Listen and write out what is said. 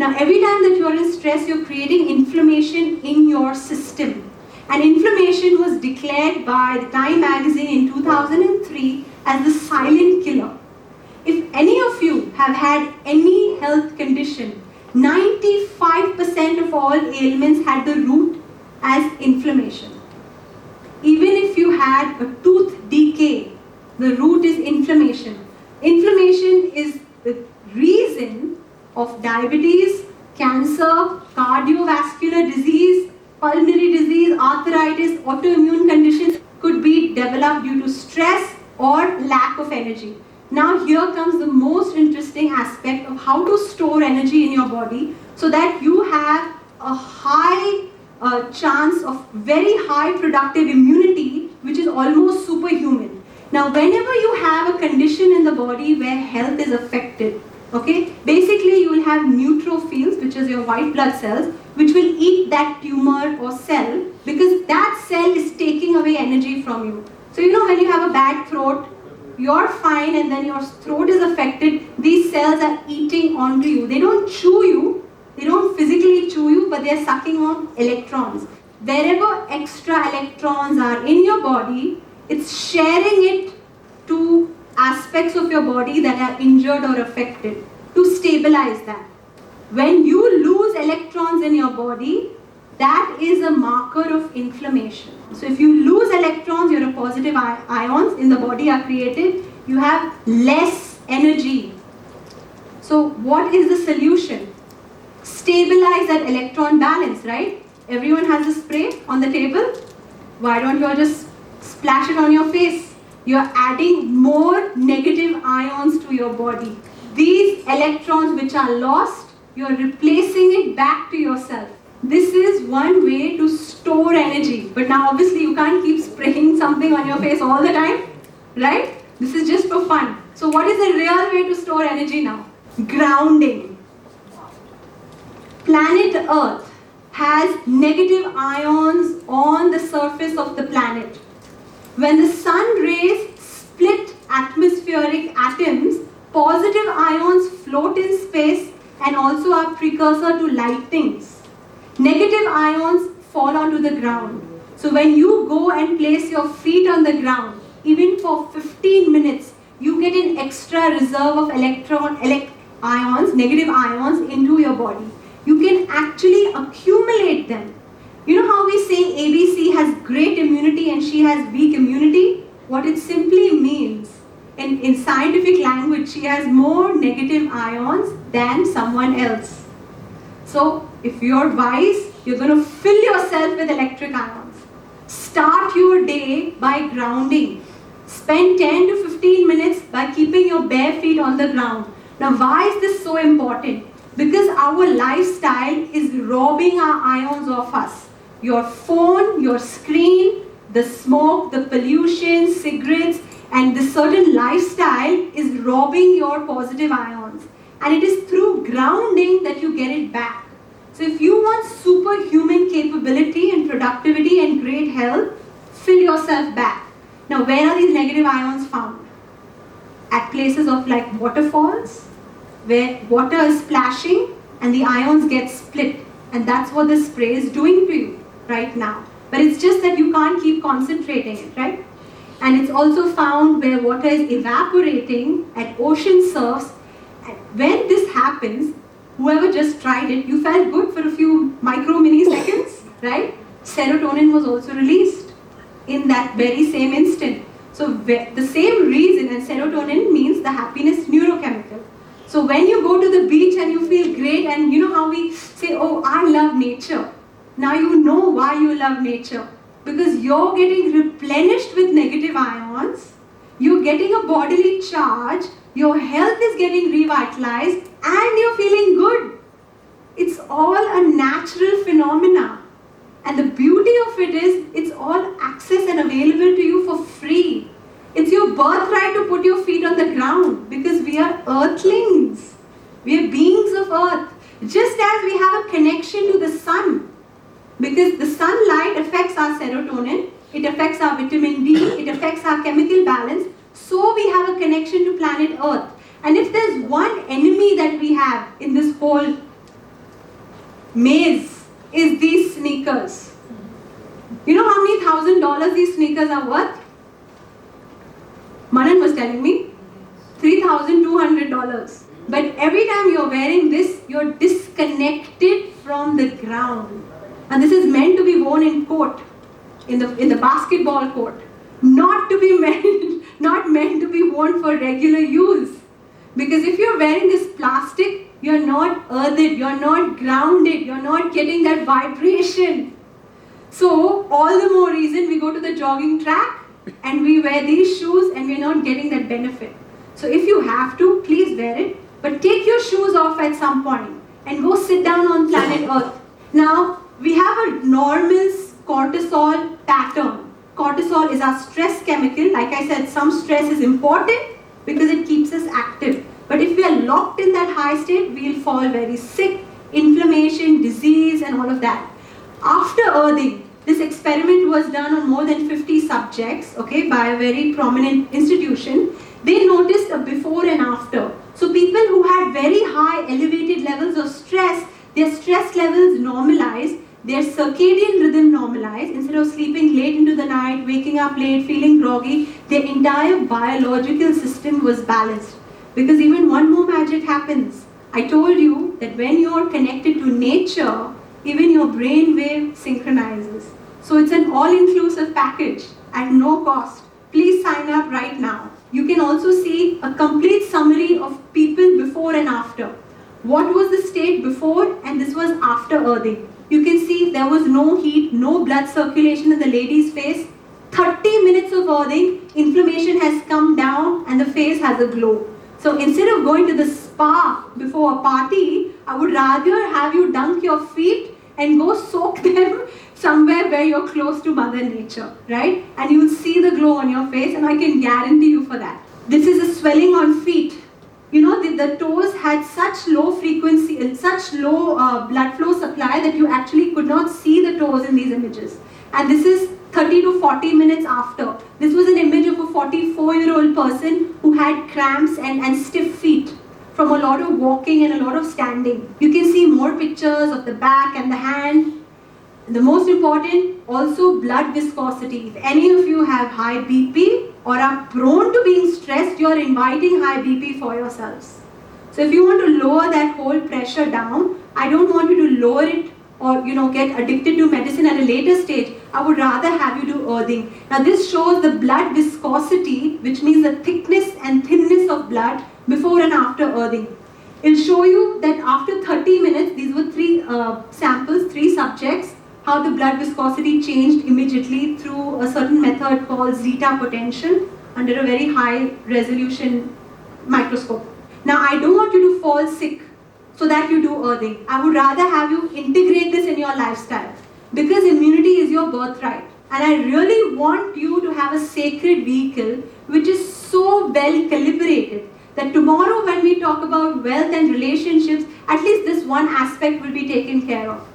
Now every time that you are in stress, you're creating inflammation in your system. And inflammation was declared by the Time magazine in 2003 as the silent killer. If any of you have had any health condition, 95% of all ailments had the root as inflammation. Even if you had a tooth decay, the root is inflammation. Inflammation is the reason of diabetes, cancer, cardiovascular disease, pulmonary disease, arthritis, autoimmune conditions could be developed due to stress or lack of energy. Now here comes the most interesting aspect of how to store energy in your body so that you have a high chance of very high productive immunity, which is almost superhuman. Now whenever you have a condition in the body where health is affected, okay, basically you will have neutrophils, which is your white blood cells, which will eat that tumor or cell because that cell is taking away energy from you. So you know when you have a bad throat, you're fine and then your throat is affected, these cells are eating onto you. They don't chew you, they don't physically chew you, but they're sucking on electrons. Wherever extra electrons are in your body, it's sharing it to aspects of your body that are injured or affected to stabilize that. When you lose electrons in your body, that is a marker of inflammation. So if you lose electrons, your positive ions in the body are created, you have less energy. So what is the solution? Stabilize that electron balance, right? Everyone has a spray on the table. Why don't you all just splash it on your face? You're adding more negative ions to your body. These electrons which are lost, you're replacing it back to yourself. This is one way to store energy. But now obviously you can't keep spraying something on your face all the time, right? This is just for fun. So what is the real way to store energy now? Grounding. Planet Earth has negative ions on the surface of the planet. When the sun rays split atmospheric atoms, positive ions float in space and also are precursor to light things. Negative ions fall onto the ground. So when you go and place your feet on the ground, even for 15 minutes, you get an extra reserve of ions, negative ions into your body. You can actually accumulate them. You know how we say ABC has great immunity and she has weak immunity? What it simply means, in scientific language, she has more negative ions than someone else. So if you're wise, you're going to fill yourself with electric ions. Start your day by grounding. Spend 10 to 15 minutes by keeping your bare feet on the ground. Now why is this so important? Because our lifestyle is robbing our ions of us. Your phone, your screen, the smoke, the pollution, cigarettes, and this certain lifestyle is robbing your positive ions. And it is through grounding that you get it back. So if you want superhuman capability and productivity and great health, fill yourself back. Now where are these negative ions found? At places of like waterfalls, where water is splashing and the ions get split. And that's what the spray is doing to you right now. But it's just that you can't keep concentrating it, right? And it's also found where water is evaporating at ocean surface. When this happens, whoever just tried it, you felt good for a few micro milliseconds, right? Serotonin was also released in that very same instant. So the same reason, and serotonin means the happiness neurochemical. So when you go to the beach and you feel great, and you know how we say, oh, I love nature. Now you know why you love nature. Because you're getting replenished with negative ions, you're getting a bodily charge, your health is getting revitalized, and you're feeling good. It's all a natural phenomena. And the beauty of it is, it's all access and available to you for free. It's your birthright to put your feet on the ground because we are earthlings. We are beings of earth. Just as we have a connection to the sun, because the sunlight affects our serotonin, it affects our vitamin D, it affects our chemical balance, so we have a connection to planet Earth. And if there's one enemy that we have in this whole maze is these sneakers. You know how many $1,000 these sneakers are worth? Manan was telling me $3,200. But every time you're wearing this, you're disconnected from the ground. And this is meant to be worn in court, in the basketball court. Not meant to be worn for regular use. Because if you're wearing this plastic, you're not earthed, you're not grounded, you're not getting that vibration. So all the more reason we go to the jogging track and we wear these shoes and we're not getting that benefit. So if you have to, please wear it, but take your shoes off at some point and go sit down on planet Earth. Now, we have a normal cortisol pattern. Cortisol is our stress chemical. Like I said, some stress is important because it keeps us active. But if we are locked in that high state, we'll fall very sick, inflammation, disease, and all of that. After earthing, this experiment was done on more than 50 subjects, okay, by a very prominent institution. They noticed a before and after. So people who had very high elevated levels of stress, their stress levels normalized, their circadian rhythm normalized. Instead of sleeping late into the night, waking up late, feeling groggy, their entire biological system was balanced. Because even one more magic happens. I told you that when you're connected to nature, even your brain wave synchronizes. So it's an all-inclusive package at no cost. Please sign up right now. You can also see a complete summary of people before and after. What was the state before, and this was after earthing. You can see there was no heat, no blood circulation in the lady's face. 30 minutes of earthing, inflammation has come down and the face has a glow. So instead of going to the spa before a party, I would rather have you dunk your feet and go soak them somewhere where you're close to Mother Nature, right? And you'll see the glow on your face, and I can guarantee you for that. This is a swelling on feet. You know, the toes had such low frequency and such low blood flow supply that you actually could not see the toes in these images. And this is 30 to 40 minutes after. This was an image of a 44-year-old person who had cramps and stiff feet from a lot of walking and a lot of standing. You can see more pictures of the back and the hand. The most important, also blood viscosity. If any of you have high BP or are prone to being stressed, you are inviting high BP for yourselves. So if you want to lower that whole pressure down, I don't want you to lower it or get addicted to medicine at a later stage. I would rather have you do earthing. Now this shows the blood viscosity, which means the thickness and thinness of blood before and after earthing. It'll show you that after 30 minutes, these were 3 samples, 3 subjects, how the blood viscosity changed immediately through a certain method called zeta potential under a very high resolution microscope. Now I don't want you to fall sick so that you do earthing. I would rather have you integrate this in your lifestyle because immunity is your birthright. And I really want you to have a sacred vehicle which is so well calibrated that tomorrow when we talk about wealth and relationships, at least this one aspect will be taken care of.